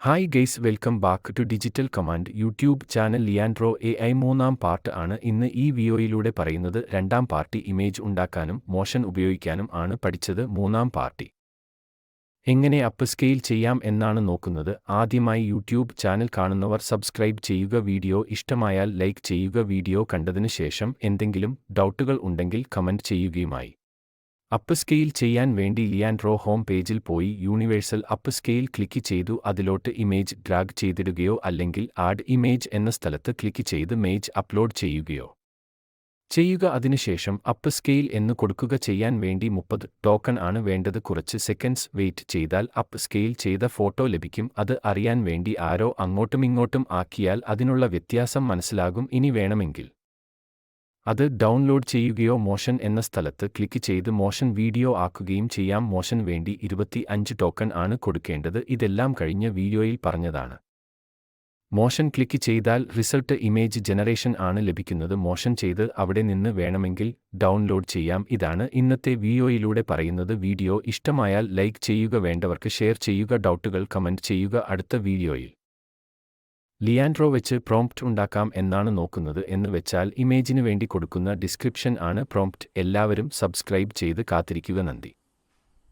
Hi guys, welcome back to digital command YouTube channel. Leonardo AI മൂന്നാം part ആണ് ഇന്ന് ഈ വീഡിയോയിലൂടെ പറയുന്നത്. രണ്ടാം പാർട്ടി ഇമേജ് ഉണ്ടാക്കാനും മോഷൻ ഉപയോഗിക്കാനും ആണ് പഠിച്ചത്. മൂന്നാം പാർട്ടി എങ്ങനെ അപ്പ് സ്കെയിൽ ചെയ്യാം എന്നാണ് നോക്കുന്നത്. ആദ്യമായി യൂട്യൂബ് ചാനൽ കാണുന്നവർ സബ്സ്ക്രൈബ് ചെയ്യുക. വീഡിയോ ഇഷ്ടമായാൽ ലൈക്ക് ചെയ്യുക. വീഡിയോ കണ്ടതിന് ശേഷം എന്തെങ്കിലും ഡൗട്ടുകൾ ഉണ്ടെങ്കിൽ കമന്റ് ചെയ്യുകയുമായി. അപ്പ് സ്കെയിൽ ചെയ്യാൻ വേണ്ടി ലിയാൻഡ്രോ ഹോം പേജിൽ പോയി യൂണിവേഴ്സൽ അപ്പ് സ്കെയിൽ ക്ലിക്ക് ചെയ്തു അതിലോട്ട് ഇമേജ് ഡ്രാഗ് ചെയ്തിടുകയോ അല്ലെങ്കിൽ ആഡ് ഇമേജ് എന്ന സ്ഥലത്ത് ക്ലിക്ക് ചെയ്ത് ഇമേജ് അപ്ലോഡ് ചെയ്യുക. അതിനുശേഷം അപ്പ് സ്കെയിൽ എന്ന് കൊടുക്കുക. ചെയ്യാൻ വേണ്ടി 30 ടോക്കൺ ആണ് വേണ്ടത്. കുറച്ച് സെക്കൻഡ്സ് വെയിറ്റ് ചെയ്താൽ അപ്പ് സ്കെയിൽ ചെയ്ത ഫോട്ടോ ലഭിക്കും. അത് അറിയാൻ വേണ്ടി ആരോ അങ്ങോട്ടുമിങ്ങോട്ടും ആക്കിയാൽ അതിനുള്ള വ്യത്യാസം മനസ്സിലാകും. ഇനി വേണമെങ്കിൽ അത് ഡൗൺലോഡ് ചെയ്യുകയോ മോഷൻ എന്ന സ്ഥലത്ത് ക്ലിക്ക് ചെയ്ത് മോഷൻ വീഡിയോ ആക്കുകയും ചെയ്യാം. മോഷൻ വേണ്ടി 25 ടോക്കൺ ആണ് കൊടുക്കേണ്ടത്. ഇതെല്ലാം കഴിഞ്ഞ വീഡിയോയിൽ പറഞ്ഞതാണ്. മോഷൻ ക്ലിക്ക് ചെയ്താൽ റിസൾട്ട് ഇമേജ് ജനറേഷൻ ആണ് ലഭിക്കുന്നത്. മോഷൻ ചെയ്ത് അവിടെ നിന്ന് വേണമെങ്കിൽ ഡൗൺലോഡ് ചെയ്യാം. ഇതാണ് ഇന്നത്തെ വീഡിയോയിലൂടെ പറയുന്നത്. വീഡിയോ ഇഷ്ടമായാൽ ലൈക്ക് ചെയ്യുക, വേണ്ടവർക്ക് ഷെയർ ചെയ്യുക, ഡൗട്ടുകൾ കമന്റ് ചെയ്യുക. അടുത്ത വീഡിയോയിൽ ലിയാൻഡ്രോ വെച്ച് പ്രോംപ്റ്റ് ഉണ്ടാക്കാം എന്നാണ് നോക്കുന്നത്. എന്ന് വെച്ചാൽ ഇമേജിന് വേണ്ടി കൊടുക്കുന്ന ഡിസ്ക്രിപ്ഷൻ ആണ് പ്രോംപ്റ്റ്. എല്ലാവരും സബ്സ്ക്രൈബ് ചെയ്ത് കാത്തിരിക്കുക. നന്ദി.